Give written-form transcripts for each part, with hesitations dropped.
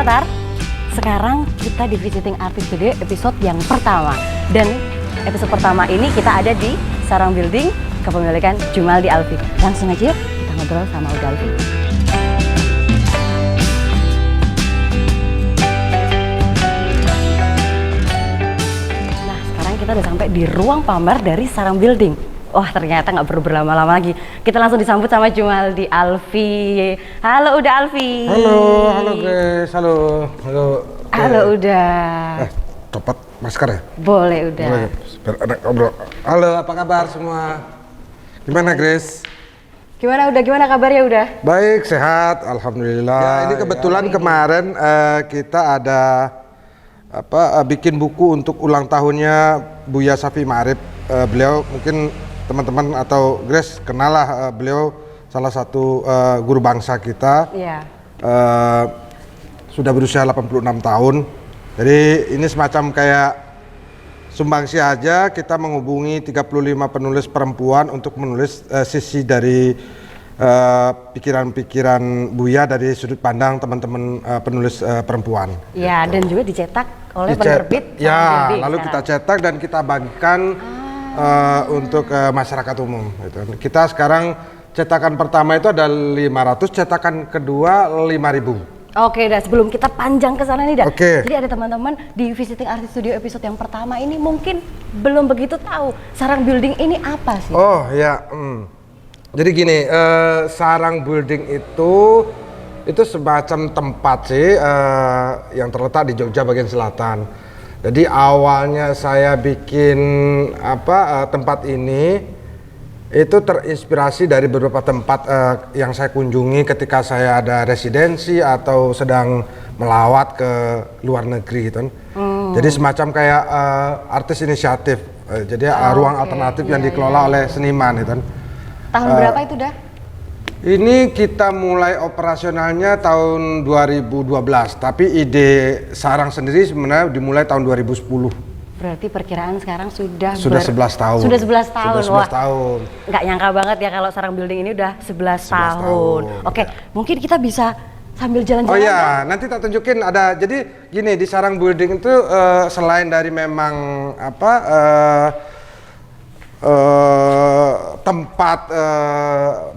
Avatar. Sekarang kita di Visiting Artist Studio episode yang pertama. Dan episode pertama ini kita ada di Sarang Building, kepemilikan Jumaldi Alfi. Langsung aja yuk kita ngobrol sama Uda Alfi. Nah, sekarang kita udah sampai di ruang pamer dari Sarang Building. Wah, ternyata nggak perlu berlama-lama lagi. Kita langsung disambut sama Jumaldi Alfi. Halo Uda Alfi. Halo Grace, halo. Halo Uda. Copot masker ya? Boleh Uda. Boleh, biar enak ngobrol. Halo, apa kabar semua? Gimana Grace? Gimana Uda? Gimana kabarnya Uda? Baik, sehat, alhamdulillah. Ya, ini kebetulan kemarin kita ada bikin buku untuk ulang tahunnya Buya Shafi'i Ma'arif. Beliau mungkin teman-teman atau Grace kenal lah, beliau salah satu guru bangsa kita. Iya. Sudah berusia 86 tahun. Jadi ini semacam kayak sumbangsi aja, kita menghubungi 35 penulis perempuan untuk menulis sisi dari pikiran-pikiran Buya dari sudut pandang teman-teman penulis perempuan. Iya, gitu. Dan juga dicetak oleh penerbit. Ya, lalu kita cetak dan kita bagikan untuk masyarakat umum. Gitu. Kita sekarang cetakan pertama itu ada 500, cetakan kedua 5.000. Oke, dah sebelum kita panjang ke sana nih dah. Oke. Jadi ada teman-teman di Visiting Artist Studio episode yang pertama ini mungkin belum begitu tahu Sarang Building ini apa sih? Oh ya, jadi gini, Sarang Building itu semacam tempat sih yang terletak di Jogja bagian selatan. Jadi awalnya saya bikin tempat ini itu terinspirasi dari beberapa tempat yang saya kunjungi ketika saya ada residensi atau sedang melawat ke luar negeri gitu. Jadi semacam kayak artis inisiatif. Jadi ruang alternatif yang dikelola oleh seniman gitu. Tahun berapa itu dah? Ini kita mulai operasionalnya tahun 2012, tapi ide Sarang sendiri sebenarnya dimulai tahun 2010. Berarti perkiraan sekarang sudah 11 tahun. Sudah 11 tahun. Sudah 11 tahun. Nggak nyangka banget ya kalau Sarang Building ini udah 11 tahun. Oke, mungkin kita bisa sambil jalan-jalan. Oh iya, nanti tak tunjukin ada. Jadi gini, di Sarang Building itu selain dari memang tempat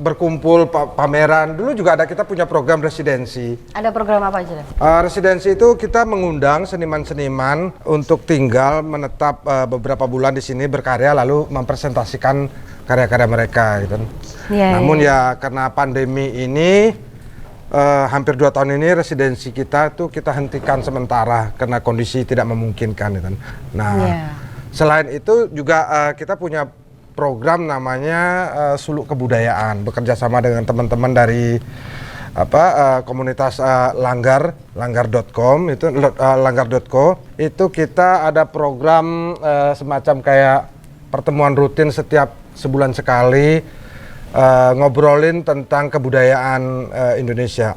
berkumpul pameran, dulu juga ada, kita punya program residensi. Ada program apa aja? Residensi itu kita mengundang seniman-seniman untuk tinggal menetap beberapa bulan di sini berkarya lalu mempresentasikan karya-karya mereka gitu. Namun ya karena pandemi ini hampir 2 tahun ini residensi kita tuh kita hentikan sementara karena kondisi tidak memungkinkan gitu. Selain itu juga kita punya program namanya Suluk Kebudayaan, bekerja sama dengan teman-teman dari komunitas langgar.com itu langgar.co. Itu kita ada program semacam kayak pertemuan rutin setiap sebulan sekali, ngobrolin tentang kebudayaan Indonesia.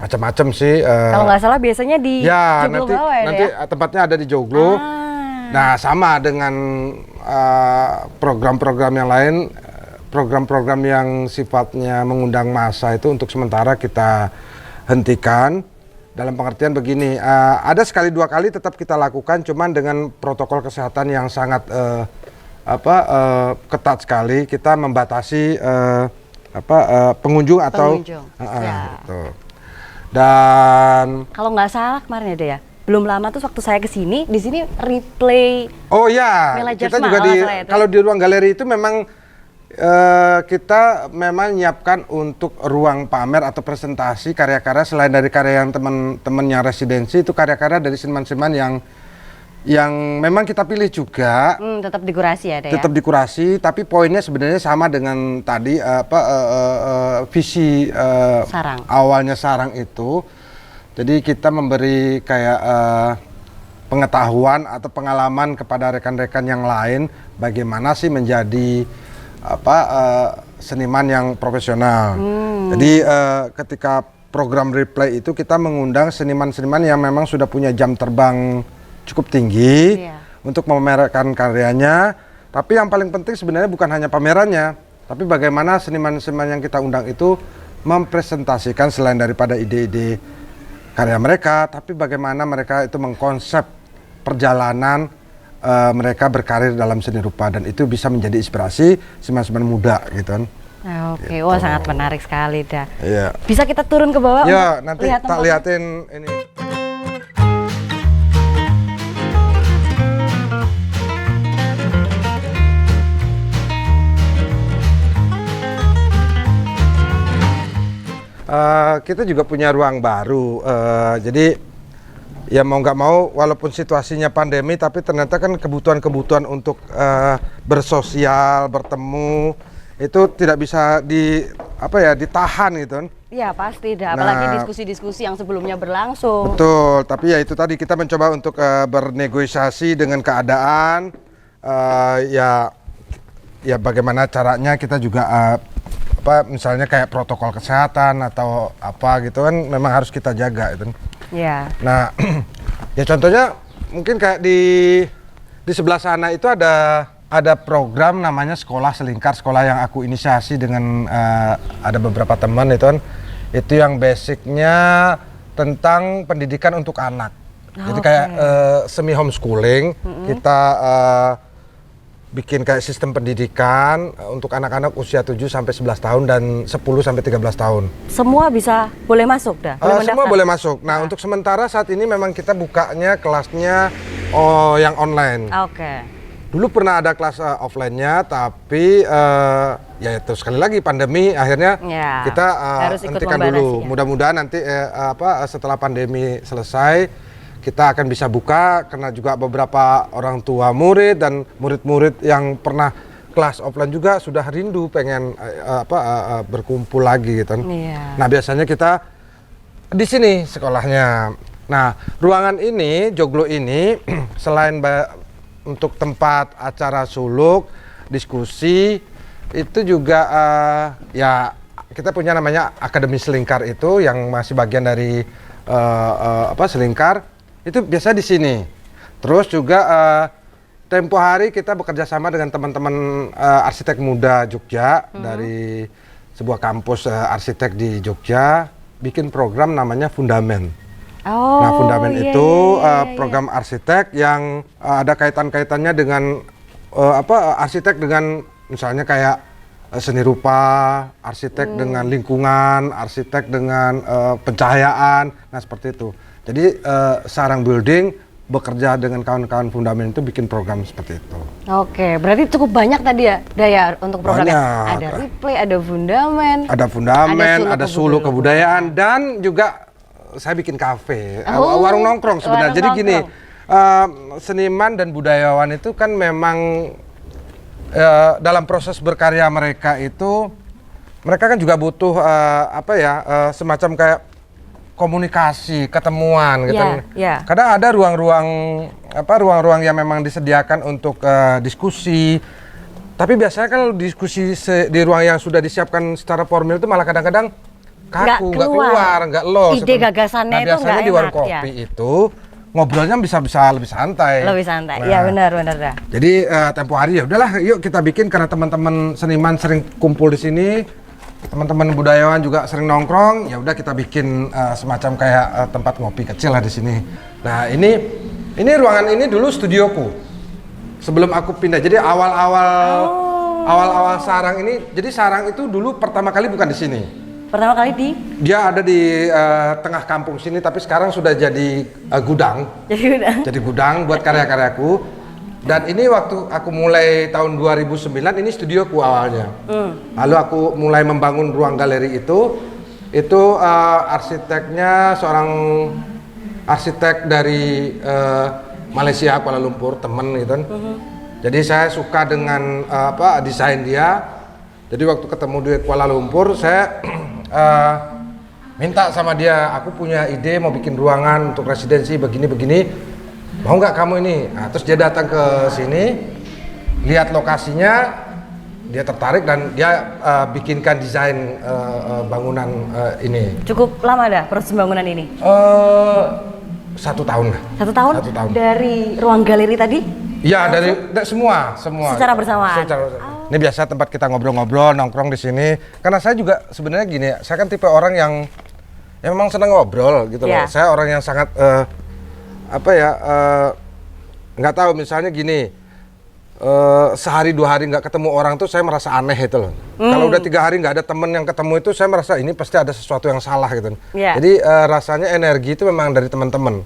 Macam-macam sih. Kalau nggak salah biasanya di Joglo bawah ya? Nanti tempatnya ada di Joglo. Nah, sama dengan program-program yang lain, program-program yang sifatnya mengundang massa itu untuk sementara kita hentikan. Dalam pengertian begini, ada sekali 2 kali tetap kita lakukan, cuman dengan protokol kesehatan yang sangat ketat sekali. Kita membatasi pengunjung atau gitu. Dan kalau nggak salah kemarin ada ya, belum lama tuh waktu saya kesini, di sini replay. Oh ya, kita juga kalau di ruang galeri itu memang kita memang menyiapkan untuk ruang pamer atau presentasi karya-karya selain dari karya yang teman-teman yang residensi, itu karya-karya dari seniman-seniman yang memang kita pilih juga. Tetap dikurasi ya, tetap dikurasi, tapi poinnya sebenarnya sama dengan tadi visi awalnya Sarang itu. Jadi kita memberi kayak pengetahuan atau pengalaman kepada rekan-rekan yang lain bagaimana sih menjadi seniman yang profesional. Jadi ketika program replay itu kita mengundang seniman-seniman yang memang sudah punya jam terbang cukup tinggi untuk memamerkan karyanya. Tapi yang paling penting sebenarnya bukan hanya pamerannya, tapi bagaimana seniman-seniman yang kita undang itu mempresentasikan selain daripada ide-ide karya mereka, tapi bagaimana mereka itu mengkonsep perjalanan mereka berkarir dalam seni rupa, dan itu bisa menjadi inspirasi seniman-seniman muda gitu kan. Oke, wah sangat menarik sekali dah. Iya. Bisa kita turun ke bawah? Ya, untuk nanti lihat tak tempatnya? liatin ini. Kita juga punya ruang baru, jadi ya mau nggak mau, walaupun situasinya pandemi, tapi ternyata kan kebutuhan-kebutuhan untuk bersosial, bertemu itu tidak bisa ditahan gitu kan. Iya pasti dah, apalagi Nah, diskusi-diskusi yang sebelumnya berlangsung. Betul, tapi ya itu tadi kita mencoba untuk bernegosiasi dengan keadaan, ya bagaimana caranya kita juga misalnya kayak protokol kesehatan atau apa gitu kan, memang harus kita jaga itu. Iya. Nah, ya contohnya mungkin kayak di sebelah sana itu ada program namanya Sekolah Selingkar, sekolah yang aku inisiasi dengan ada beberapa teman itu kan. Itu yang basicnya tentang pendidikan untuk anak. Jadi kayak semi homeschooling, kita bikin kayak sistem pendidikan untuk anak-anak usia 7 sampai 11 tahun dan 10 sampai 13 tahun. Semua bisa boleh masuk dah? Boleh Semua mendaftar? boleh masuk. Nah, untuk sementara saat ini memang kita bukanya kelasnya yang online. Oke. Dulu pernah ada kelas offline-nya, tapi ya itu sekali lagi pandemi, akhirnya Ya, kita harus ikut hentikan membatasi dulu. ya. Mudah-mudahan nanti setelah pandemi selesai, kita akan bisa buka, karena juga beberapa orang tua murid dan murid-murid yang pernah kelas offline juga sudah rindu pengen berkumpul lagi gitu. Iya. Nah, biasanya kita di sini sekolahnya. Nah, ruangan ini, joglo ini selain untuk tempat acara suluk, diskusi, itu juga ya kita punya namanya Akademi Selingkar, itu yang masih bagian dari Selingkar. Itu biasa di sini. Terus juga tempo hari kita bekerja sama dengan teman-teman arsitek muda Jogja dari sebuah kampus arsitek di Jogja, bikin program namanya Fundamen. Oh, Nah, Fundamen iya, itu iya. program arsitek yang ada kaitan-kaitannya dengan arsitek dengan misalnya kayak seni rupa, arsitek dengan lingkungan, arsitek dengan pencahayaan, nah seperti itu. Jadi Sarang Building bekerja dengan kawan-kawan Fundamen itu bikin program seperti itu. Oke, berarti cukup banyak tadi ya, Daya, untuk programnya. Banyak. Ada replay, ada Fundamen. Ada Fundamen, Ada ada suluk suluk kebudayaan, dan juga saya bikin kafe, Oh, warung nongkrong sebenarnya. warung Jadi gini, seniman dan budayawan itu kan memang dalam proses berkarya mereka itu, mereka kan juga butuh semacam kayak komunikasi, ketemuan gitu. Yeah. Kadang ada ruang-ruang yang memang disediakan untuk diskusi. Tapi biasanya kan diskusi di ruang yang sudah disiapkan secara formal itu malah kadang-kadang kaku, nggak keluar, nggak los. Ide gagasannya itu biasanya nggak di warung enak, kopi itu ngobrolnya bisa lebih santai. Lebih santai, Nah, ya benar dah. jadi tempo hari ya udahlah, yuk kita bikin, karena teman-teman seniman sering kumpul di sini, teman-teman budayawan juga sering nongkrong, ya udah kita bikin semacam kayak tempat ngopi kecil lah di sini. Nah, ini ruangan ini dulu studioku sebelum aku pindah. Jadi awal-awal Sarang ini, jadi Sarang itu dulu pertama kali bukan di sini. Pertama kali di Dia ada di tengah kampung sini, tapi sekarang sudah jadi gudang. Jadi gudang buat karya-karyaku. Dan ini waktu aku mulai tahun 2009, ini studioku awalnya. Lalu aku mulai membangun ruang galeri itu arsiteknya seorang arsitek dari Malaysia, Kuala Lumpur, temen gitu kan. Jadi saya suka dengan desain dia. Jadi waktu ketemu di Kuala Lumpur, saya minta sama dia, aku punya ide mau bikin ruangan untuk residensi begini-begini, mau nggak kamu ini? Nah, terus dia datang ke sini, lihat lokasinya, dia tertarik dan dia bikinkan desain bangunan ini. Cukup lama dah proses pembangunan ini? 1 tahun lah. 1 tahun? 1 tahun. Dari ruang galeri tadi? Ya, dari semua. Secara bersamaan? Ini biasa tempat kita ngobrol-ngobrol, nongkrong di sini. Karena saya juga sebenarnya gini, saya kan tipe orang ya memang senang ngobrol gitu loh. Saya orang yang sangat nggak tahu, misalnya gini, sehari 2 hari nggak ketemu orang tuh saya merasa aneh itu loh. Kalau udah 3 hari nggak ada temen yang ketemu itu saya merasa ini pasti ada sesuatu yang salah gitu. Jadi rasanya energi itu memang dari teman-teman.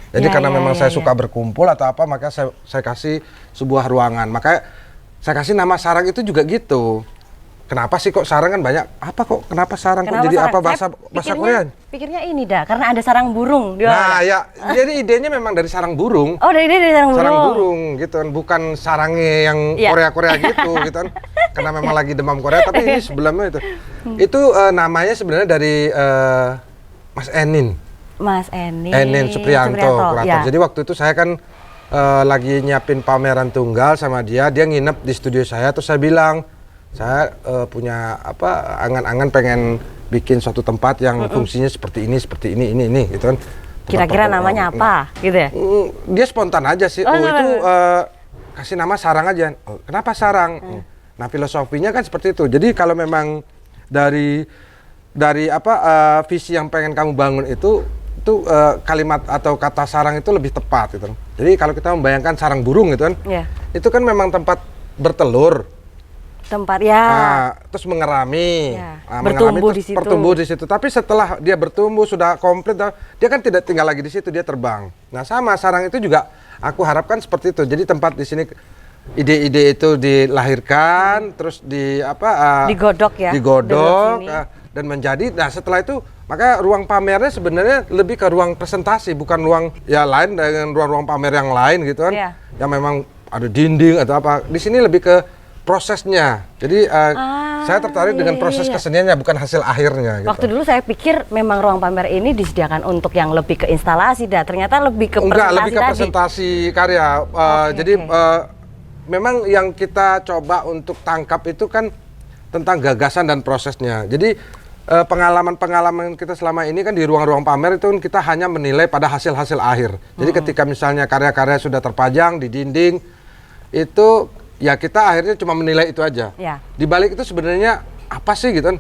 Jadi karena memang saya suka berkumpul atau apa, maka saya kasih sebuah ruangan. Makanya saya kasih nama sarang itu juga gitu. Kenapa sih kok sarang, kan banyak, apa kok kenapa sarang, kok jadi sarang? Apa bahasa Korea? Pikirnya ini dah, karena ada sarang burung. Nah ya, jadi idenya memang dari sarang burung. Oh, dari sarang burung. Sarang burung gitu kan, bukan sarangnya yang Korea gitu kan. Karena memang lagi demam Korea, tapi ini sebelumnya itu. Itu namanya sebenarnya dari Mas Enin. Mas Enin. Enin Supriyanto, kurator. Jadi waktu itu saya kan lagi nyiapin pameran tunggal sama dia nginep di studio saya, terus saya bilang, saya punya angan-angan pengen bikin suatu tempat yang fungsinya seperti ini gitu kan. Kira-kira namanya apa gitu ya? Dia spontan aja sih. Itu kasih nama sarang aja. Kenapa sarang? Nah, filosofinya kan seperti itu. Jadi kalau memang dari visi yang pengen kamu bangun itu kalimat atau kata sarang itu lebih tepat gitu. Jadi kalau kita membayangkan sarang burung gitu kan, itu kan memang tempat bertelur. Terus mengerami, bertumbuh di situ. Tapi setelah dia bertumbuh sudah komplit, dia kan tidak tinggal lagi di situ, dia terbang. Nah, sama sarang itu juga aku harapkan seperti itu. Jadi tempat di sini ide-ide itu dilahirkan, terus digodok dan menjadi. Nah, setelah itu maka ruang pamernya sebenarnya lebih ke ruang presentasi, bukan ruang lain dengan ruang-ruang pamer yang lain gitu kan. Yang memang ada dinding atau apa. Di sini lebih ke prosesnya. Jadi saya tertarik dengan proses keseniannya, bukan hasil akhirnya. Gitu. Waktu dulu saya pikir memang ruang pamer ini disediakan untuk yang lebih ke instalasi, ternyata lebih ke presentasi. Lebih ke presentasi karya. Jadi memang yang kita coba untuk tangkap itu kan tentang gagasan dan prosesnya. Jadi pengalaman-pengalaman kita selama ini kan di ruang-ruang pamer itu kan kita hanya menilai pada hasil-hasil akhir. Jadi ketika misalnya karya-karya sudah terpajang di dinding, itu ya kita akhirnya cuma menilai itu aja. Di balik itu sebenarnya apa sih gitu kan?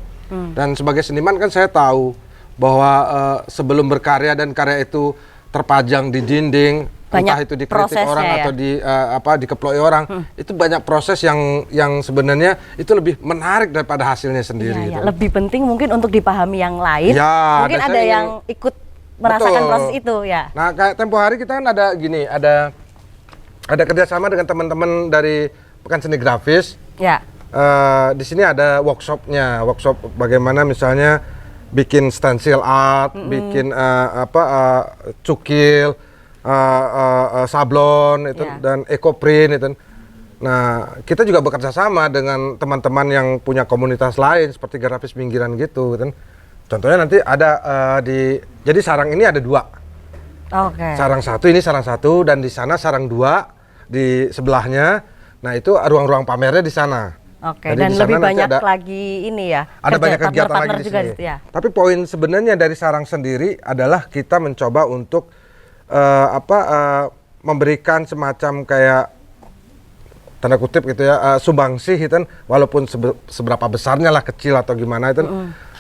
Dan sebagai seniman kan saya tahu bahwa sebelum berkarya dan karya itu terpajang di dinding, entah itu dikritik orang atau dikeploi orang, itu banyak proses yang sebenarnya itu lebih menarik daripada hasilnya sendiri. Gitu. Lebih penting mungkin untuk dipahami yang lain. Mungkin ada yang ikut merasakan proses itu ya. Nah, kayak tempo hari kita kan ada gini, ada kerjasama dengan teman-teman dari Pekan Seni Grafis. Di sini ada workshop bagaimana misalnya bikin stencil art, bikin cukil, sablon itu dan ecoprint itu. Nah, kita juga bekerja sama dengan teman-teman yang punya komunitas lain seperti grafis pinggiran gitu kan. Contohnya nanti ada jadi sarang ini ada 2. Sarang satu dan di sana sarang 2 di sebelahnya. Nah, itu ruang-ruang pamernya di sana. Dan lebih banyak lagi ini ya. Ada banyak kegiatan lagi di sini. Tapi poin sebenarnya dari sarang sendiri adalah kita mencoba untuk memberikan semacam kayak tanda kutip gitu ya, sumbangsih gitu kan, walaupun seberapa besarnya lah, kecil atau gimana itu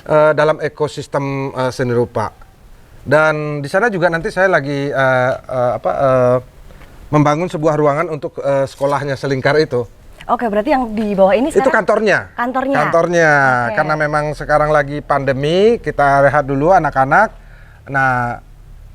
dalam ekosistem seni rupa. Dan di sana juga nanti saya lagi membangun sebuah ruangan untuk sekolahnya Selingkar itu. Berarti yang di bawah ini sekarang? Itu kantornya. Karena memang sekarang lagi pandemi, kita rehat dulu anak-anak. Nah,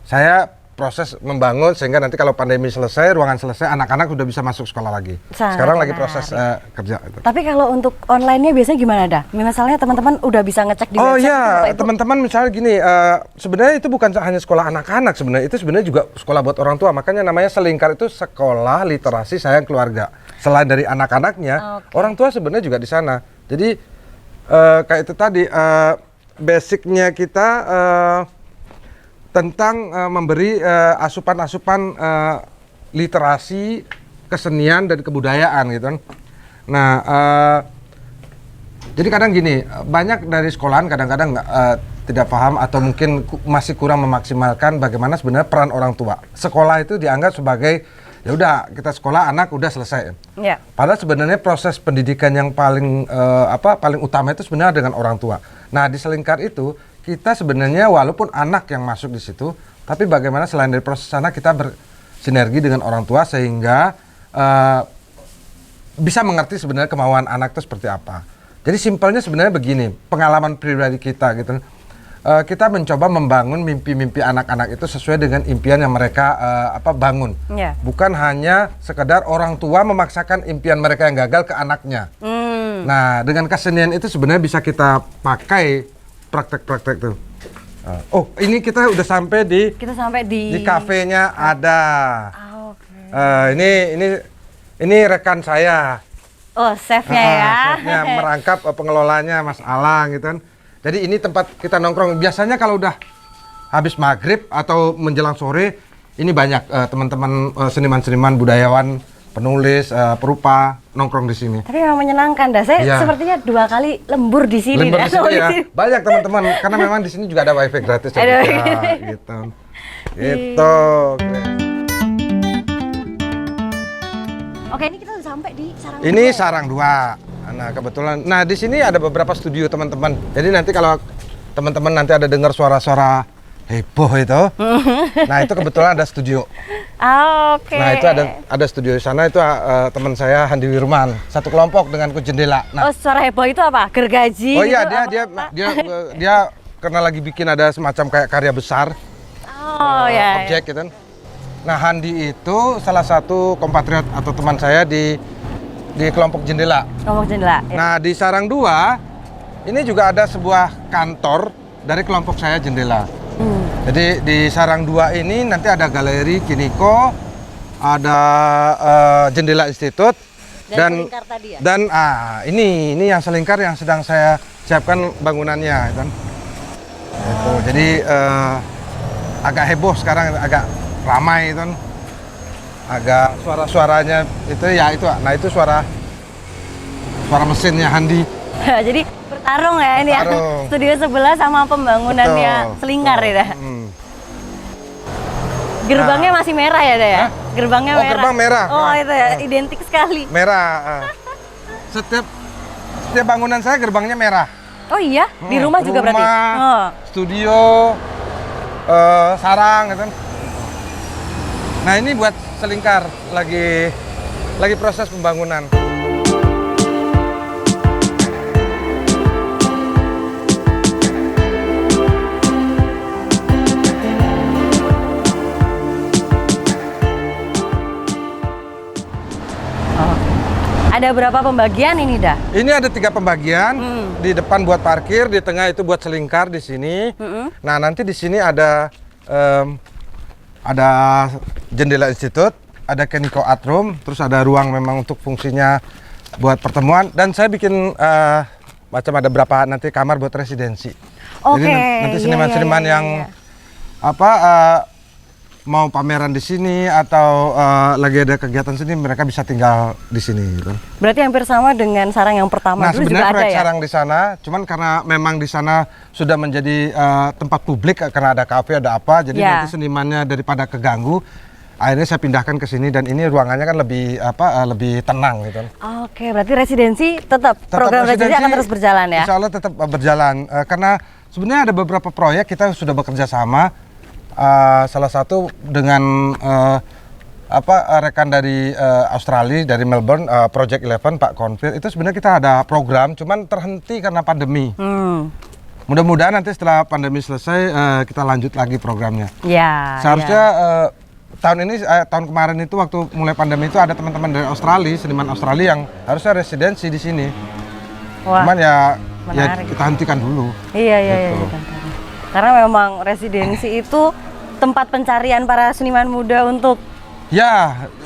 saya proses membangun sehingga nanti kalau pandemi selesai, ruangan selesai, anak-anak udah bisa masuk sekolah lagi. Sekarang lagi proses kerja. Tapi kalau untuk online-nya biasanya gimana dah? Misalnya teman-teman udah bisa ngecek di website. Teman-teman misalnya gini, sebenarnya itu bukan hanya sekolah anak-anak sebenarnya, itu sebenarnya juga sekolah buat orang tua. Makanya namanya Selingkar itu sekolah literasi sayang keluarga. Selain dari anak-anaknya, orang tua sebenarnya juga di sana. Jadi kayak itu tadi, basicnya kita tentang memberi asupan-asupan literasi, kesenian dan kebudayaan gitu kan. Nah, jadi kadang gini, banyak dari sekolahan kadang-kadang tidak paham atau mungkin masih kurang memaksimalkan bagaimana sebenarnya peran orang tua. Sekolah itu dianggap sebagai ya udah kita sekolah, anak udah selesai. Padahal sebenarnya proses pendidikan yang paling utama itu sebenarnya dengan orang tua. Nah, di Selingkar itu kita sebenarnya walaupun anak yang masuk di situ, tapi bagaimana selain dari proses sana kita bersinergi dengan orang tua sehingga bisa mengerti sebenarnya kemauan anak itu seperti apa. Jadi simpelnya sebenarnya begini, pengalaman pribadi kita gitu. Kita mencoba membangun mimpi-mimpi anak-anak itu sesuai dengan impian yang mereka bangun. Yeah. Bukan hanya sekedar orang tua memaksakan impian mereka yang gagal ke anaknya. Nah, dengan kesenian itu sebenarnya bisa kita pakai praktek-praktek tuh. Oh, ini kita udah sampai di kafenya ada. Ini rekan saya. Oh, chefnya ya. Chefnya merangkap pengelolanya Mas Alang gitu kan. Jadi ini tempat kita nongkrong. Biasanya kalau udah habis maghrib atau menjelang sore, ini banyak teman-teman seniman-seniman, budayawan, penulis, perupa nongkrong di sini. Tapi memang menyenangkan dah. Saya sepertinya 2 kali lembur di sini. Lembur di sini ya. Banyak teman-teman karena memang di sini juga ada wifi gratis ya. Gitu. Gitu. Oke, ini kita udah sampai di Sarang. Ini Sarang 2. Nah, kebetulan. Nah, di sini ada beberapa studio teman-teman. Jadi nanti kalau teman-teman nanti ada dengar suara-suara heboh itu. Nah, itu kebetulan ada studio. Oke. Nah, itu ada studio di sana itu teman saya Handi Wirman, satu kelompok denganku Jendela. Nah, suara heboh itu apa? Gergaji. Oh iya, dia karena lagi bikin ada semacam kayak karya besar. Objek gitu kan. Nah, Handi itu salah satu kompatriot atau teman saya di kelompok Jendela. Kelompok Jendela. Ya. Nah, di Sarang 2 ini juga ada sebuah kantor dari kelompok saya Jendela. Jadi di Sarang 2 ini nanti ada galeri Kiniko, ada Jendela Institute dan tadi ya? Dan ini yang selingkar yang sedang saya siapkan bangunannya kan. Jadi agak heboh sekarang, agak ramai kan. Agak suara-suaranya itu ya itu. Nah, itu suara mesinnya Handi. Jadi bertarung ya ini ya. Studio sebelah sama pembangunannya selingkar ya. Gerbangnya masih merah ya, Dah ya? Gerbangnya merah. Gerbang merah. Oh, itu ya, identik sekali. Merah. Setiap bangunan saya gerbangnya merah. Oh iya, di rumah juga berarti. Studio, sarang gitu. Nah, ini buat selingkar lagi proses pembangunan. Ada berapa pembagian ini, Dah? Ini ada 3 pembagian. Di depan buat parkir, di tengah itu buat selingkar di sini. Nah, nanti di sini ada Jendela Institute, ada Kiniko Art Room, terus ada ruang memang untuk fungsinya buat pertemuan. Dan saya bikin macam ada berapa nanti kamar buat residensi. Jadi nanti seniman-seniman yang mau pameran di sini atau lagi ada kegiatan sini, mereka bisa tinggal di sini gitu. Berarti hampir sama dengan Sarang yang pertama dulu juga ada ya? Nah, sebenarnya proyek Sarang di sana, cuman karena memang di sana sudah menjadi tempat publik karena ada kafe, ada apa, jadi nanti senimannya daripada keganggu, akhirnya saya pindahkan ke sini dan ini ruangannya kan lebih tenang gitu. Oke, berarti residensi tetap program residensi akan terus berjalan ya? Insya Allah tetap berjalan karena sebenarnya ada beberapa proyek kita sudah bekerja sama. Salah satu dengan rekan dari Australia, dari Melbourne, Project 11, Pak Konfir. Itu sebenarnya kita ada program, cuman terhenti karena pandemi. Mudah-mudahan nanti setelah pandemi selesai kita lanjut lagi programnya. Seharusnya tahun kemarin itu waktu mulai pandemi itu ada teman-teman dari Australia, seniman Australia yang harusnya residensi di sini. Cuman ya kita hentikan dulu. Iya. Karena memang residensi itu tempat pencarian para seniman muda untuk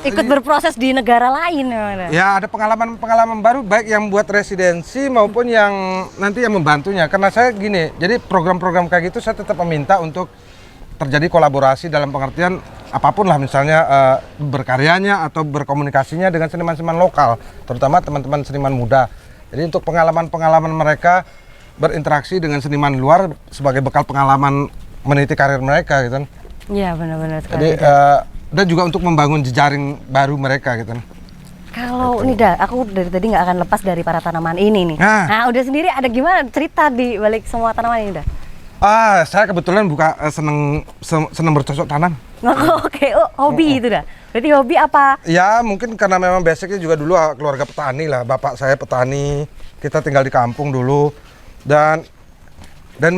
ikut berproses di negara lain. Ya, ada pengalaman baru baik yang buat residensi maupun yang nanti yang membantunya. Karena saya gini, jadi program-program kayak gitu saya tetap meminta untuk terjadi kolaborasi dalam pengertian apapun lah, misalnya berkaryanya atau berkomunikasinya dengan seniman-seniman lokal, terutama teman-teman seniman muda. Jadi untuk pengalaman-pengalaman mereka berinteraksi dengan seniman luar sebagai bekal pengalaman meniti karir mereka gitu kan. Iya, benar-benar sekali. Jadi dan juga untuk membangun jejaring baru mereka gitu kan. Kalau ini Dah, aku dari tadi nggak akan lepas dari para tanaman ini nih. Nah, udah sendiri ada gimana cerita di balik semua tanaman ini Dah? Saya kebetulan seneng bercocok tanam. Oke, hobi itu dah. Berarti hobi apa? Ya mungkin karena memang basicnya juga dulu keluarga petani lah. Bapak saya petani, kita tinggal di kampung dulu. Dan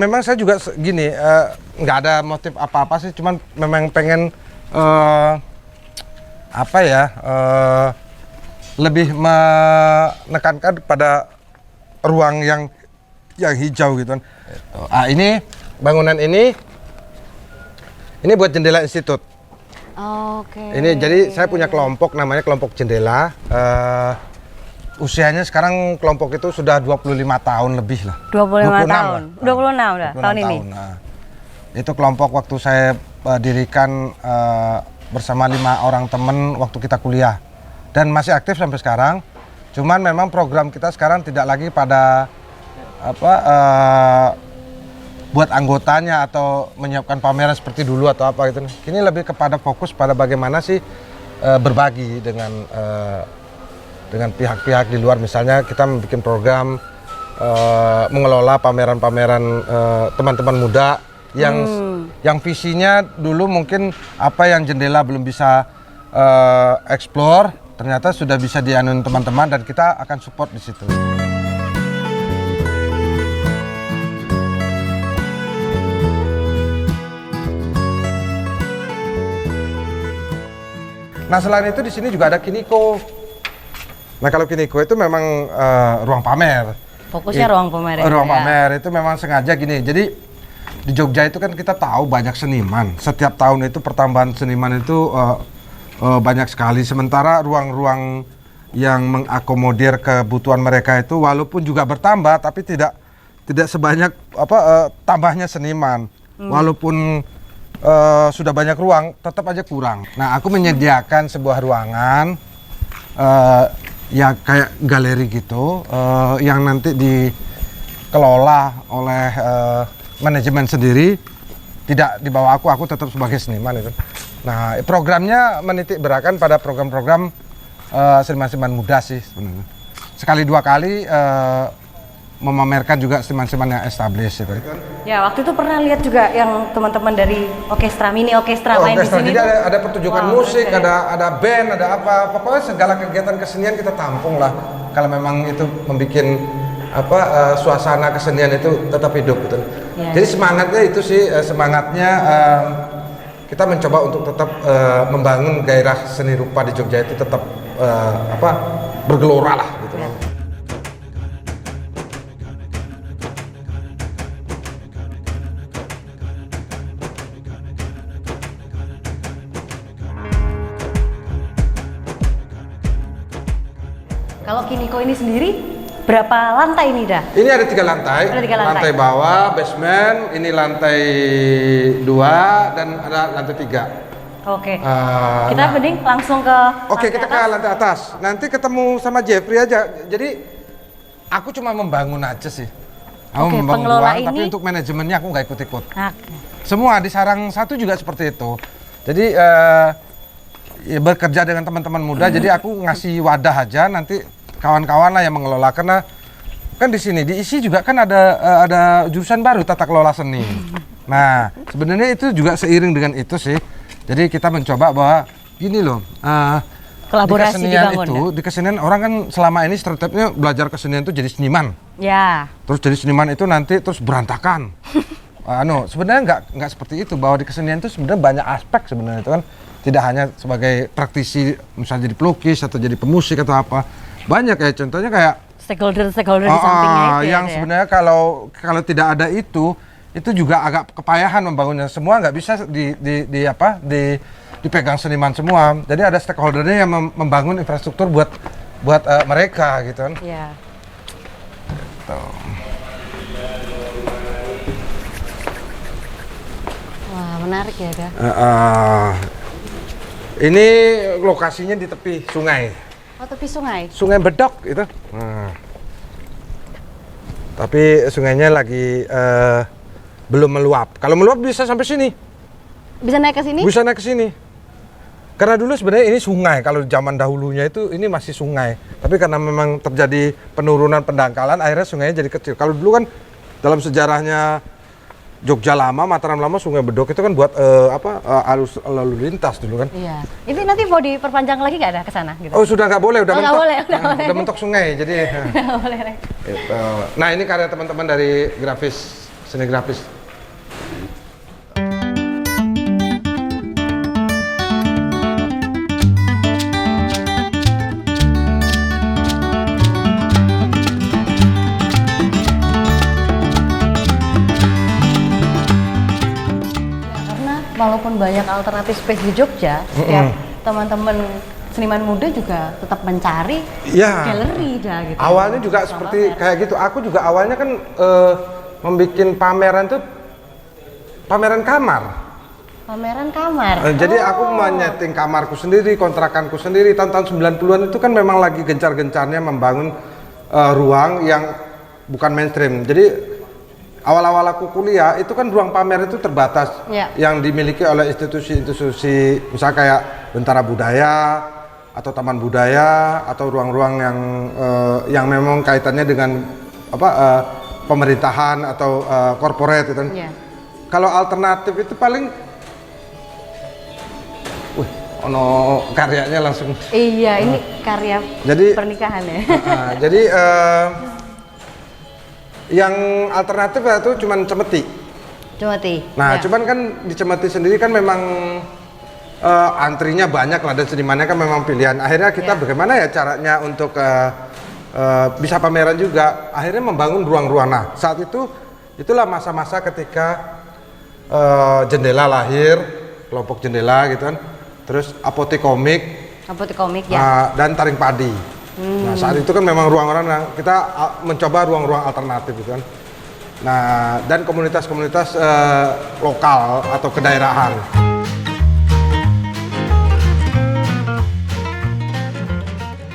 memang saya juga gini, nggak ada motif apa-apa sih, cuman memang pengen lebih menekankan pada ruang yang hijau gitu kan. Ini bangunan ini buat jendela institut. Oke. Ini jadi saya punya kelompok namanya kelompok jendela. Usianya sekarang kelompok itu sudah 25 tahun lebih lah. 25 tahun. 26 udah 26 tahun ini. Nah, itu kelompok waktu saya dirikan bersama 5 orang teman waktu kita kuliah. Dan masih aktif sampai sekarang. Cuman memang program kita sekarang tidak lagi pada buat anggotanya atau menyiapkan pameran seperti dulu atau apa gitu. Kini lebih kepada fokus pada bagaimana sih berbagi dengan pihak-pihak di luar. Misalnya kita bikin program mengelola pameran-pameran teman-teman muda yang visinya dulu mungkin apa yang jendela belum bisa explore, ternyata sudah bisa dianuin teman-teman dan kita akan support di situ. Nah selain itu di sini juga ada Kiniko. Nah kalau Kiniko itu memang ruang pamer. Fokusnya ruang pamer. Ruang pamer itu memang sengaja gini. Jadi di Jogja itu kan kita tahu banyak seniman. Setiap tahun itu pertambahan seniman itu banyak sekali. Sementara ruang-ruang yang mengakomodir kebutuhan mereka itu walaupun juga bertambah, tapi tidak sebanyak tambahnya seniman. Walaupun sudah banyak ruang, tetap aja kurang. Nah, aku menyediakan sebuah ruangan ya kayak galeri gitu yang nanti dikelola oleh manajemen sendiri, tidak di bawah aku tetap sebagai seniman itu. Nah, programnya menitik beratkan pada program-program seniman-seniman muda sih sebenarnya. Sekali 2 kali memamerkan juga seniman-seniman yang established itu. Ya, waktu itu pernah lihat juga yang teman-teman dari mini orkestra main di sini. Jadi ada pertunjukan musik, ada band, ada apa, pokoknya segala kegiatan kesenian kita tampung lah. Kalau memang itu membuat suasana kesenian itu tetap hidup gitu. Ya. Jadi semangatnya itu sih kita mencoba untuk tetap membangun gairah seni rupa di Jogja itu tetap bergelora lah gitu. Ya. Kalau Kiniko ini sendiri berapa lantai ini dah? Ini ada 3 lantai. Ada 3 lantai. Lantai bawah, basement, ini lantai 2 dan ada lantai 3. Oke. Kita mending langsung ke kita ke lantai atas. Nanti ketemu sama Jeffrey aja. Jadi aku cuma membangun aja sih. Aku membangun ruang, tapi untuk manajemennya aku nggak ikut-ikut. Semua di Sarang 1 juga seperti itu. Jadi ya bekerja dengan teman-teman muda. Jadi aku ngasih wadah aja, nanti kawan-kawan lah yang mengelola, karena kan di sini diisi juga kan ada jurusan baru tata kelola seni. Nah sebenarnya itu juga seiring dengan itu sih. Jadi kita mencoba bahwa gini loh, kolaborasi di kesenian di kesenian orang kan selama ini stereotipnya belajar kesenian itu jadi seniman. Ya. Terus jadi seniman itu nanti terus berantakan. Sebenarnya nggak seperti itu, bahwa di kesenian itu sebenarnya banyak aspek sebenarnya itu kan, tidak hanya sebagai praktisi misalnya jadi pelukis atau jadi pemusik atau apa. Banyak ya, contohnya kayak stakeholder di sampingnya itu yang sebenarnya kalau tidak ada itu juga agak kepayahan membangunnya. Semua nggak bisa dipegang seniman semua. Jadi ada stakeholdernya yang membangun infrastruktur buat mereka gitu kan. Iya. Wah, menarik ya, Kak. Ini lokasinya di tepi sungai. Oh, tepi sungai? Sungai Bedok itu. Tapi sungainya lagi belum meluap. Kalau meluap bisa sampai sini. Bisa naik ke sini? Bisa naik ke sini. Karena dulu sebenarnya ini sungai. Kalau zaman dahulunya itu ini masih sungai. Tapi karena memang terjadi penurunan pendangkalan, akhirnya sungainya jadi kecil. Kalau dulu kan dalam sejarahnya Jogja lama, Mataram lama, Sungai Bedok itu kan buat arus lalu lintas dulu kan. Iya. Ini nanti mau diperpanjang lagi nggak ada ke sana gitu? Oh sudah nggak boleh, udah Oh, mentok. nggak boleh, udah boleh. Udah mentok sungai, jadi. Nggak boleh, Rek. Gitu. Nah ini karya teman-teman dari seni grafis. Karena walaupun banyak alternatif space di Jogja, setiap teman-teman seniman muda juga tetap mencari Ya. galeri dah gitu. Awalnya juga seperti kayak gitu. Aku juga awalnya kan membuat pameran tuh pameran kamar. Pameran kamar. Jadi aku menyeting kamarku sendiri, kontrakanku sendiri. Tahun-tahun 90-an itu kan memang lagi gencar-gencarnya membangun ruang yang bukan mainstream. Jadi awal-awal aku kuliah itu kan ruang pamer itu terbatas, Ya. yang dimiliki oleh institusi-institusi misalnya kayak Bentara Budaya atau Taman Budaya atau ruang-ruang yang memang kaitannya dengan pemerintahan atau corporate itu. Ya. Kalau alternatif itu paling ono karyanya langsung. Iya, ini karya Jadi pernikahan ya. jadi yang alternatif itu cuman cemeti. Cemeti. Nah, Ya. cuman kan di cemeti sendiri kan memang antrinya banyak lah dan senimannya kan memang pilihan. Akhirnya kita bagaimana ya caranya untuk bisa pameran juga. Akhirnya membangun ruang-ruang. Nah, saat itulah masa-masa ketika Jendela lahir, kelompok Jendela gitu kan. Terus Apotek Komik, Apotek Komik ya. dan Taring Padi. Nah saat itu kan memang ruang-ruang kita mencoba ruang-ruang alternatif gitu kan. Nah dan komunitas-komunitas lokal atau kedaerahan.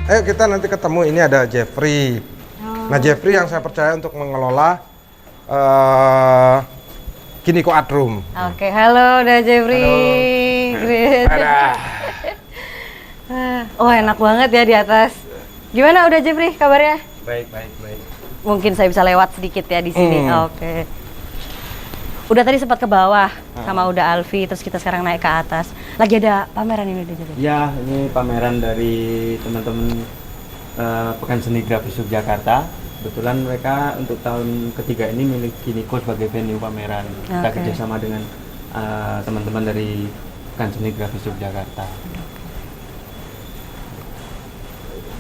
Kita nanti ketemu, ini ada Jeffrey. Nah Jeffrey yang saya percaya untuk mengelola Kiniko Art Room. Oke, halo udah Jeffrey. Great. Oh enak banget ya di atas. Gimana udah Jeffrey kabarnya? Baik. Mungkin saya bisa lewat sedikit ya di sini. Oke. Udah tadi sempat ke bawah sama udah Alfi, terus kita sekarang naik ke atas. Lagi ada pameran ini udah Jeffrey. Ya, ini pameran dari teman-teman Pekan Seni Grafis Yogyakarta. Kebetulan mereka untuk tahun ketiga ini milik Kiniko sebagai venue pameran. Kita Oke. kerjasama dengan teman-teman dari Pekan Seni Grafis Yogyakarta.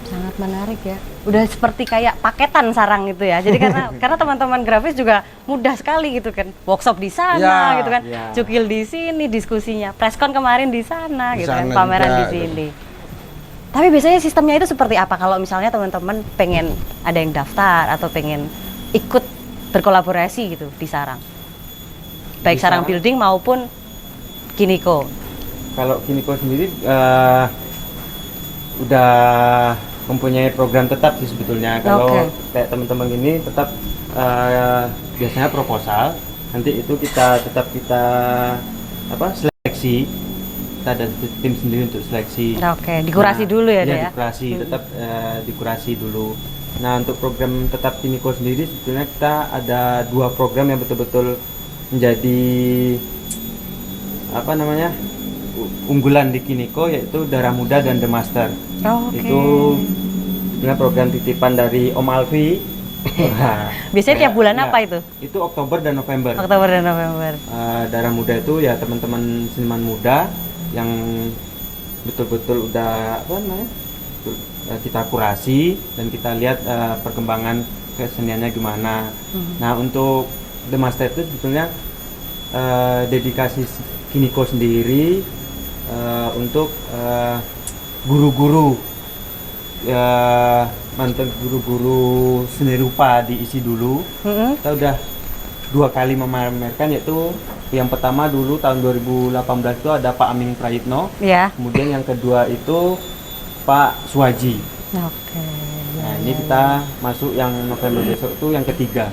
Sangat menarik ya. Udah seperti kayak paketan sarang gitu ya. Jadi karena teman-teman grafis juga mudah sekali gitu kan. Workshop di sana Ya, gitu kan. ya. Cukil di sini diskusinya. Preskon kemarin di sana Di gitu kan. sana Pameran juga, di sini. Tapi biasanya sistemnya itu seperti apa kalau misalnya teman-teman pengen ada yang daftar atau pengen ikut berkolaborasi gitu di sarang? Baik Di sarang sarang? building maupun Kiniko. Kalau Kiniko sendiri udah mempunyai program tetap sih sebetulnya. Kalau Oke. kayak teman-teman ini tetap biasanya proposal. Nanti itu kita seleksi. Kita ada tim sendiri untuk seleksi. Oke, dikurasi dulu ya, Dek, ya? Dikurasi, tetap dikurasi dulu. Nah, untuk program tetap Kiniko sendiri sebetulnya kita ada 2 program yang betul-betul menjadi unggulan di Kiniko, yaitu Darah Muda dan The Master. Oke. Itu sebenarnya program titipan dari Om Alfi. Nah, Biasanya tiap bulan ya, apa itu? Itu Oktober dan November. Oktober dan November. Darah Muda itu ya teman-teman seniman muda yang betul-betul udah kita kurasi dan kita lihat perkembangan keseniannya gimana. Nah, untuk The Master itu sebetulnya dedikasi Kiniko sendiri untuk guru-guru mantan guru-guru seni rupa diisi dulu. Kita udah 2 kali memamerkan, yaitu yang pertama dulu tahun 2018 itu ada Pak Aming Prayitno. Ya. Kemudian yang kedua itu Pak Suwaji. Oke. Nah, ini kita masuk yang November besok itu yang ketiga.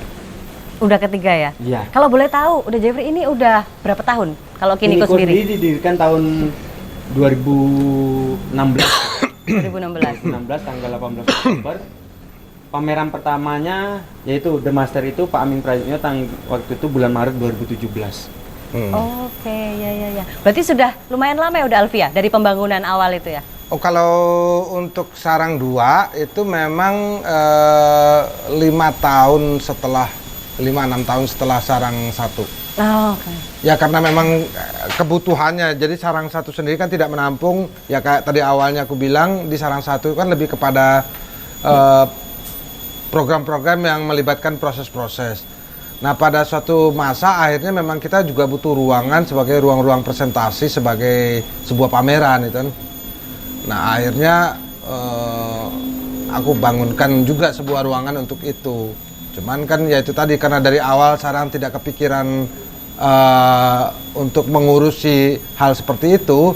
Udah ketiga ya? Iya. Kalau boleh tahu, udah Jeffrey ini udah berapa tahun? Kalau Kiniko sendiri? didirikan tahun 2016. 2016. 2016 tanggal 18 Oktober. pameran pertamanya yaitu The Master itu Pak Amin Prasetyo waktu itu bulan Maret 2017. Oke, ya. Berarti sudah lumayan lama ya udah Alfi ya dari pembangunan awal itu ya? Oh, kalau untuk Sarang 2 itu memang 5-6 tahun setelah Sarang 1. Oh, oke. Ya karena memang kebutuhannya, jadi Sarang 1 sendiri kan tidak menampung, ya kayak tadi awalnya aku bilang di Sarang 1 kan lebih kepada program-program yang melibatkan proses-proses. Nah pada suatu masa akhirnya memang kita juga butuh ruangan sebagai ruang-ruang presentasi sebagai sebuah pameran itu kan. Nah akhirnya aku bangunkan juga sebuah ruangan untuk itu. Cuman kan ya itu tadi karena dari awal Sarang tidak kepikiran untuk mengurusi hal seperti itu,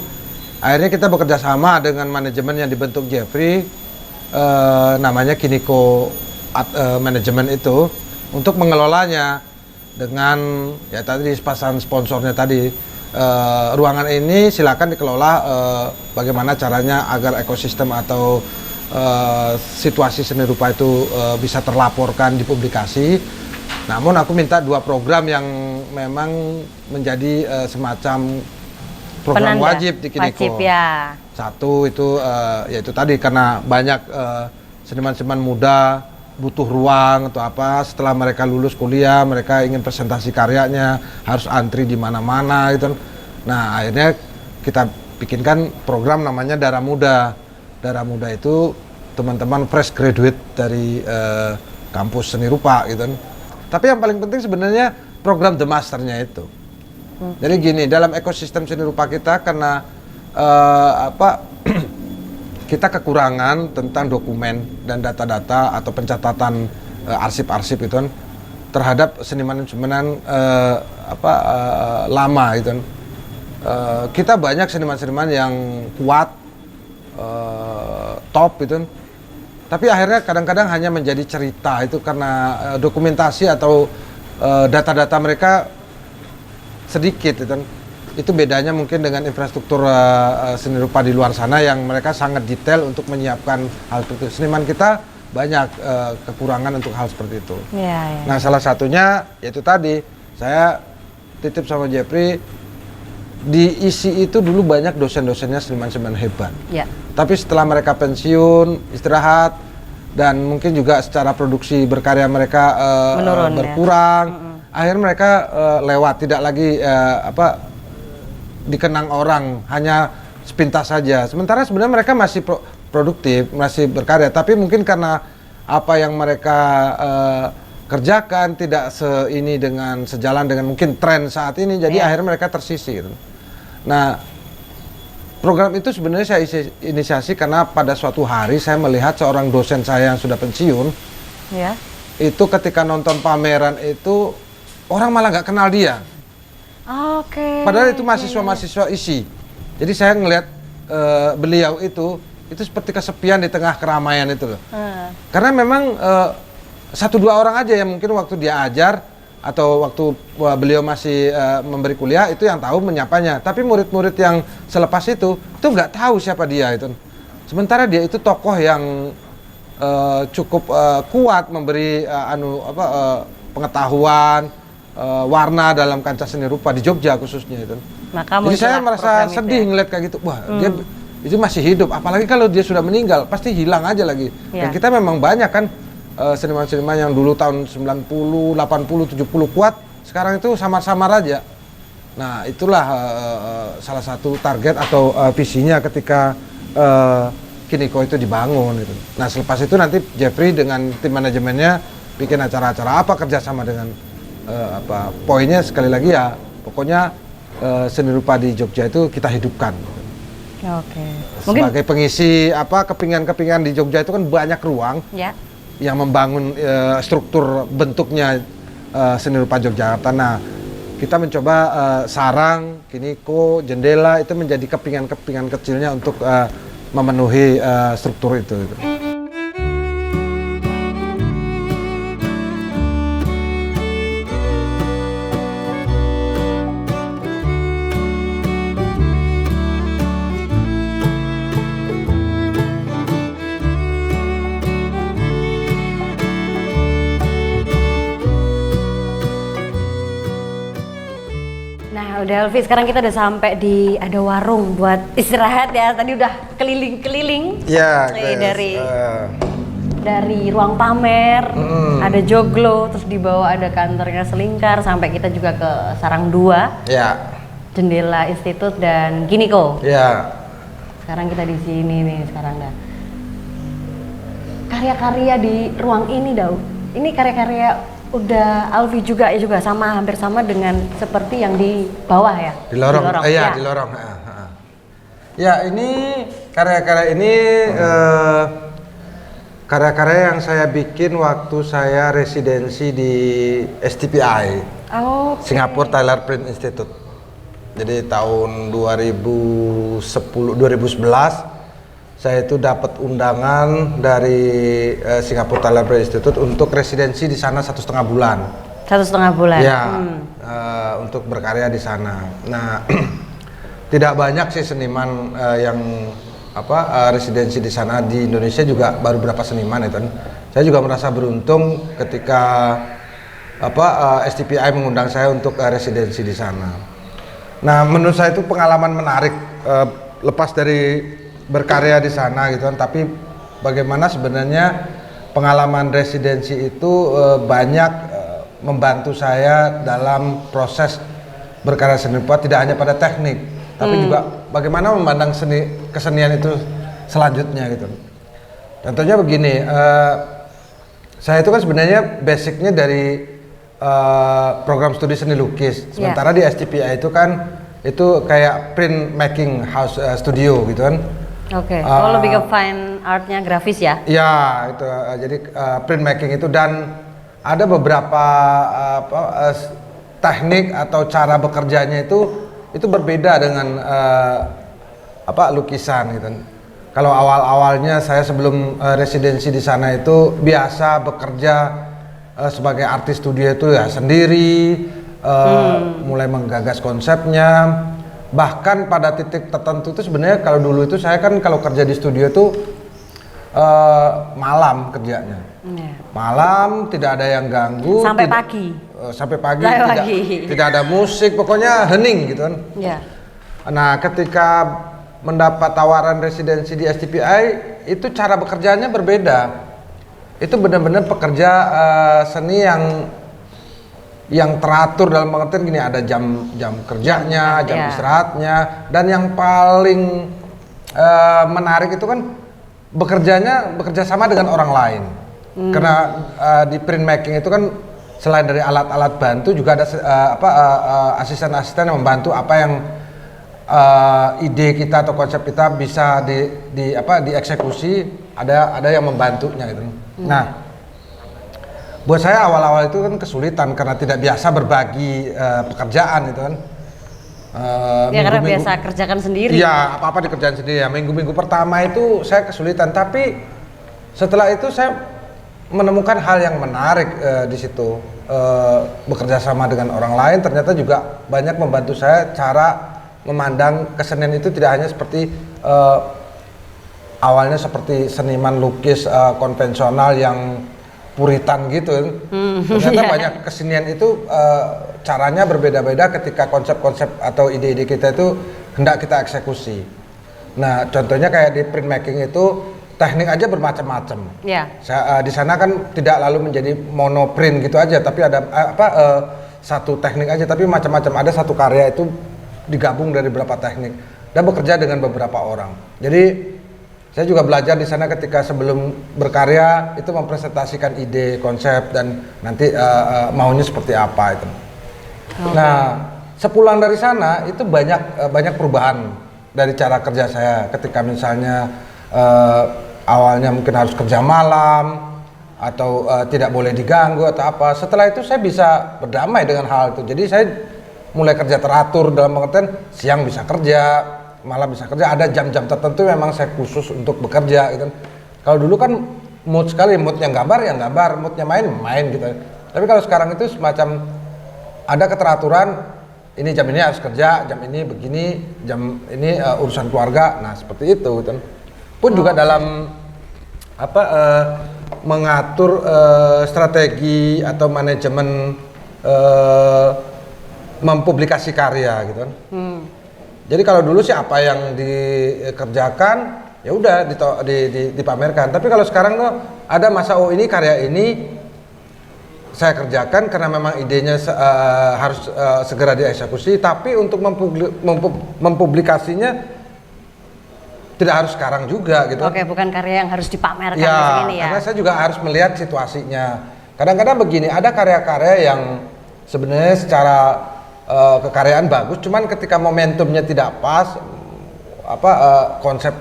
akhirnya kita bekerja sama dengan manajemen yang dibentuk Jeffrey, namanya Kiniko Manajemen itu, untuk mengelolanya dengan ya tadi pasang sponsornya tadi. Ruangan ini silakan dikelola bagaimana caranya agar ekosistem atau situasi seni rupa itu bisa terlaporkan di publikasi. Namun aku minta 2 program yang memang menjadi semacam program Penanda. wajib di Kiniko. Wajib ya. Satu itu yaitu tadi karena banyak seniman-seniman muda butuh ruang atau apa, setelah mereka lulus kuliah mereka ingin presentasi karyanya harus antri di mana-mana gitu. Nah akhirnya kita bikinkan program namanya Darah Muda. Darah Muda itu teman-teman fresh graduate dari kampus seni rupa gitu. Tapi yang paling penting sebenarnya program The Master-nya itu. Jadi gini, dalam ekosistem seni rupa kita karena kita kekurangan tentang dokumen dan data-data atau pencatatan arsip-arsip itu kan terhadap seniman-seniman lama itu kan. Kita banyak seniman-seniman yang kuat, top itu kan. Tapi akhirnya kadang-kadang hanya menjadi cerita itu karena dokumentasi atau data-data mereka sedikit itu kan. Itu bedanya mungkin dengan infrastruktur seni rupa di luar sana yang mereka sangat detail untuk menyiapkan hal seperti itu. Seniman kita banyak kekurangan untuk hal seperti itu. Ya. Nah salah satunya yaitu tadi saya titip sama Jeffrey, di ISI itu dulu banyak dosen-dosennya seniman-seniman hebat. Ya. Tapi setelah mereka pensiun, istirahat, dan mungkin juga secara produksi berkarya mereka menurun, berkurang, akhirnya mereka lewat, tidak lagi dikenang orang, hanya sepintas saja. Sementara sebenarnya mereka masih produktif, masih berkarya, tapi mungkin karena apa yang mereka kerjakan tidak sejalan dengan mungkin tren saat ini, jadi akhirnya mereka tersisir. Nah, program itu sebenarnya saya inisiasi karena pada suatu hari saya melihat seorang dosen saya yang sudah pensiun, itu ketika nonton pameran itu orang malah nggak kenal dia. Oke. Padahal itu mahasiswa-mahasiswa ISI. Jadi saya ngelihat beliau itu seperti kesepian di tengah keramaian itu loh. Karena memang 1-2 orang aja yang mungkin waktu dia ajar atau waktu beliau masih memberi kuliah itu yang tahu menyapanya. Tapi murid-murid yang selepas itu nggak tahu siapa dia itu. Sementara dia itu tokoh yang cukup kuat memberi pengetahuan, warna dalam kancah seni rupa di Jogja khususnya itu. Jadi saya merasa sedih ngeliat kayak gitu. Wah, dia itu masih hidup. Apalagi kalau dia sudah meninggal, pasti hilang aja lagi. Dan kita memang banyak kan seniman-seniman yang dulu tahun 90, 80, 70 kuat, sekarang itu samar-samar aja. Nah, itulah salah satu target atau visinya ketika Kiniko itu dibangun itu. Nah, selepas itu nanti Jeffrey dengan tim manajemennya bikin acara-acara apa kerjasama dengan poinnya sekali lagi ya pokoknya seni rupa di Jogja itu kita hidupkan. Oke. Sebagai pengisi kepingan-kepingan di Jogja itu kan banyak ruang yang membangun struktur bentuknya seni rupa Yogyakarta. Nah, kita mencoba sarang, Kiniko, jendela itu menjadi kepingan-kepingan kecilnya untuk memenuhi struktur itu. Udah Alfi, sekarang kita udah sampai di ada warung buat istirahat ya. Tadi udah keliling-keliling. Ya, Dari ruang pamer, ada joglo, terus di bawah ada kantornya Selingkar, sampai kita juga ke Sarang 2. Ya. Jendela Institut dan Kiniko. Ya. Sekarang kita di sini nih sekarang dah. Karya-karya di ruang ini ini karya-karya udah Alfi juga sama hampir sama dengan seperti yang di bawah ya. Di lorong. Ya. Di lorong. Ya, ini karya-karya ini karya-karya yang saya bikin waktu saya residensi di STPI. Singapore Tyler Print Institute. Jadi tahun 2011 saya itu dapat undangan dari Singapore Tyler Print Institute untuk residensi di sana 1,5 bulan. 1,5 bulan. Ya, untuk berkarya di sana. Nah, tidak banyak sih seniman yang residensi di sana. Di Indonesia juga baru berapa seniman itu. Saya juga merasa beruntung ketika STPI mengundang saya untuk residensi di sana. Nah, menurut saya itu pengalaman menarik, lepas dari berkarya di sana gitu kan, tapi bagaimana sebenarnya pengalaman residensi itu banyak membantu saya dalam proses berkarya seni rupa, tidak hanya pada teknik, tapi juga bagaimana memandang kesenian itu selanjutnya gitu. Contohnya begini, saya itu kan sebenarnya basicnya dari program studi seni lukis, sementara di STPI itu kan itu kayak print making house studio gitu kan. Oke, lebih ke fine artnya grafis ya? Ya, itu jadi print making itu, dan ada beberapa teknik atau cara bekerjanya itu berbeda dengan lukisan gitu. Kalau awal-awalnya saya sebelum residensi di sana itu biasa bekerja sebagai artis studio itu ya sendiri, mulai menggagas konsepnya. Bahkan pada titik tertentu itu sebenarnya kalau dulu itu saya kan kalau kerja di studio itu malam kerjanya. Malam, tidak ada yang ganggu. Sampai pagi. Sampai pagi, tidak ada musik, pokoknya hening gitu kan. Nah, ketika mendapat tawaran residensi di STPI, itu cara bekerjanya berbeda. Itu benar-benar pekerja seni yang teratur, dalam pengertian gini, ada jam kerjanya, jam istirahatnya, dan yang paling menarik itu kan bekerja sama dengan orang lain. Karena di print making itu kan selain dari alat-alat bantu juga ada asisten-asisten yang membantu apa yang ide kita atau konsep kita bisa dieksekusi, ada yang membantunya gitu. Nah, buat saya awal-awal itu kan kesulitan karena tidak biasa berbagi pekerjaan gitu kan. Karena biasa kerjakan sendiri. Iya, apa-apa dikerjain sendiri ya. Minggu-minggu pertama itu saya kesulitan, tapi setelah itu saya menemukan hal yang menarik di situ. Bekerja sama dengan orang lain ternyata juga banyak membantu saya cara memandang kesenian itu tidak hanya seperti awalnya seperti seniman lukis konvensional yang puritan gitu. Ternyata banyak kesenian itu caranya berbeda-beda ketika konsep-konsep atau ide-ide kita itu hendak kita eksekusi. Nah, contohnya kayak di print making itu teknik aja bermacam-macam. Di sana kan tidak lalu menjadi monoprint gitu aja, tapi ada satu teknik aja, tapi macam-macam. Ada satu karya itu digabung dari beberapa teknik dan bekerja dengan beberapa orang. Jadi saya juga belajar di sana ketika sebelum berkarya itu mempresentasikan ide, konsep, dan nanti maunya seperti apa itu. Nah, sepulang dari sana itu banyak perubahan dari cara kerja saya. Ketika misalnya awalnya mungkin harus kerja malam atau tidak boleh diganggu atau apa. Setelah itu saya bisa berdamai dengan hal itu. Jadi saya mulai kerja teratur, dalam pengertian siang bisa kerja, malam bisa kerja, ada jam-jam tertentu memang saya khusus untuk bekerja gitu. Kalau dulu kan mood sekali, moodnya gambar ya gambar, moodnya main gitu. Tapi kalau sekarang itu semacam ada keteraturan, ini jam ini harus kerja, jam ini begini, jam ini urusan keluarga, nah seperti itu gitu. Pun juga dalam mengatur strategi atau manajemen mempublikasi karya gitu kan. Jadi kalau dulu sih apa yang dikerjakan ya udah dipamerkan. Tapi kalau sekarang tuh ada masa ini karya ini saya kerjakan karena memang idenya harus segera dieksekusi. Tapi untuk mempublikasinya tidak harus sekarang juga gitu. Oke, bukan karya yang harus dipamerkan Ya, di sini ya. karena saya juga harus melihat situasinya. Kadang-kadang begini, ada karya-karya yang sebenarnya secara kekaryaan bagus, cuman ketika momentumnya tidak pas, konsep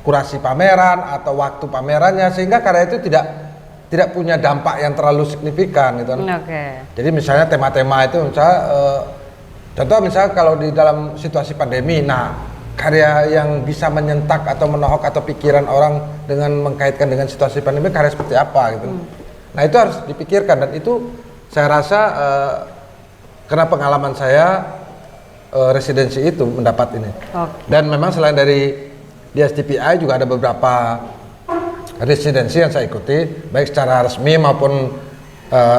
kurasi pameran atau waktu pamerannya, sehingga karya itu tidak punya dampak yang terlalu signifikan gitu. Oke. Jadi misalnya tema-tema itu misalnya contoh misalnya kalau di dalam situasi pandemi, nah karya yang bisa menyentak atau menohok atau pikiran orang dengan mengkaitkan dengan situasi pandemi, karya seperti apa gitu. Nah itu harus dipikirkan, dan itu saya rasa karena pengalaman saya residensi itu mendapat ini. Dan memang selain dari di STPI juga ada beberapa residensi yang saya ikuti, baik secara resmi maupun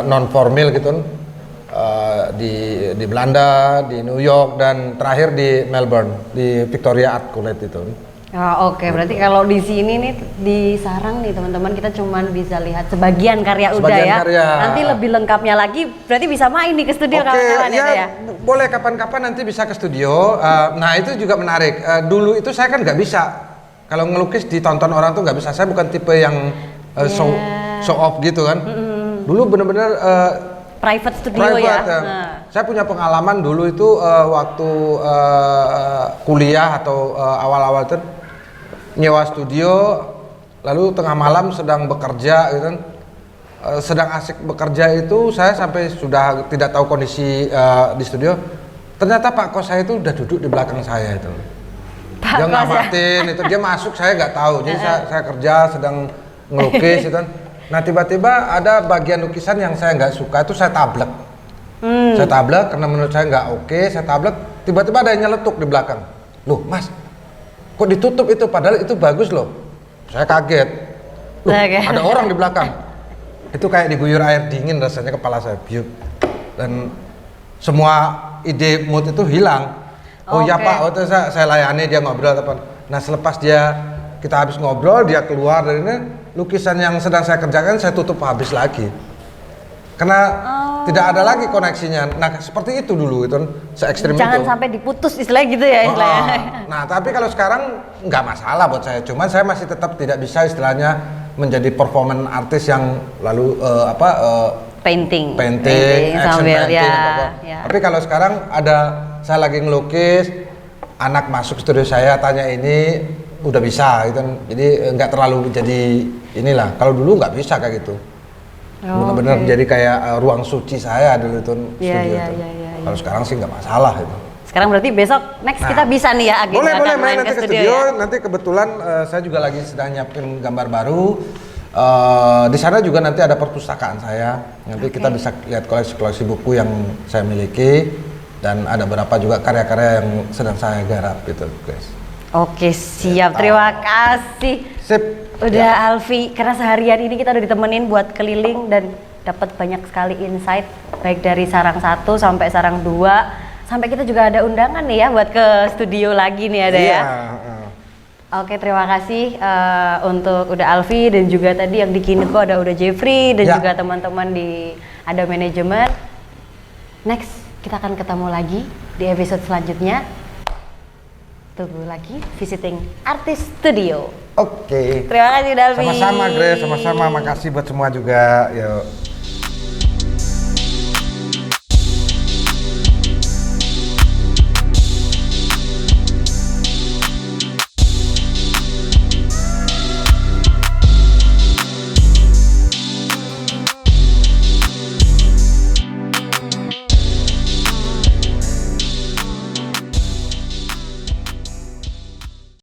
non formal gitu, di Belanda, di New York, dan terakhir di Melbourne, di Victoria Art College itu. Oke, berarti kalau di sini nih di sarang nih teman-teman, kita cuman bisa lihat sebagian karya udah Sebagian ya. karya. Nanti lebih lengkapnya lagi berarti bisa main nih ke studio kawan-kawan ya. Boleh kapan-kapan nanti bisa ke studio. Nah itu juga menarik. Dulu itu saya kan nggak bisa. Kalau ngelukis ditonton orang tuh nggak bisa. Saya bukan tipe yang show off gitu kan. Dulu bener-bener Private studio private, ya. Saya punya pengalaman dulu itu waktu kuliah atau awal-awal itu nyewa studio, lalu tengah malam sedang bekerja gitu kan. Sedang asik bekerja itu saya sampai sudah tidak tahu kondisi di studio. Ternyata Pak Kos saya itu udah duduk di belakang saya itu. Dia ngamatin itu, dia masuk saya nggak tahu. Jadi saya kerja sedang ngelukis gitu kan. Nah tiba-tiba ada bagian lukisan yang saya nggak suka, itu saya tablek. Saya tablek karena menurut saya nggak oke, saya tablek. Tiba-tiba ada yang nyeletuk di belakang. Loh Mas, kok ditutup itu? Padahal itu bagus loh. Saya kaget. Loh, ada orang di belakang. Itu kayak diguyur air dingin rasanya, kepala saya biuk. Dan semua ide mood itu hilang. Oh ya Pak, saya layani, dia ngobrol. Nah selepas kita habis ngobrol, dia keluar dari ini, lukisan yang sedang saya kerjakan saya tutup habis lagi. Karena tidak ada lagi koneksinya. Nah seperti itu dulu itu, se-ekstrim itu. Jangan sampai diputus istilahnya gitu ya istilahnya. Nah tapi kalau sekarang nggak masalah buat saya. Cuman saya masih tetap tidak bisa istilahnya menjadi performance artis yang lalu painting action sambil painting, ya. Tapi kalau sekarang saya lagi ngelukis, anak masuk studio saya tanya ini udah bisa gitu. Jadi nggak terlalu jadi inilah. Kalau dulu nggak bisa kayak gitu. Benar-benar jadi kayak ruang suci saya dulu itu studio itu. Kalau sekarang sih nggak masalah itu. Sekarang berarti besok next kita bisa nih ya Boleh main nanti ke studio ya? Nanti kebetulan saya juga lagi sedang nyiapin gambar baru. Di sana juga nanti ada perpustakaan saya. Nanti kita bisa lihat koleksi-koleksi buku yang saya miliki, dan ada beberapa juga karya-karya yang sedang saya garap gitu, guys. Oke, siap. Terima kasih. Sip. Udah Alfi, karena seharian ini kita udah ditemenin buat keliling dan dapat banyak sekali insight, baik dari sarang 1 sampai sarang 2, sampai kita juga ada undangan nih ya buat ke studio lagi nih ada ya. Oke, terima kasih untuk udah Alfi, dan juga tadi yang di Kineko ada udah Jeffrey dan juga teman-teman di ada manajemen. Next kita akan ketemu lagi di episode selanjutnya. Tunggu lagi visiting artis studio. Oke. Terima kasih Dalvi. Sama-sama Grace, sama-sama. Makasih buat semua juga. Yuk.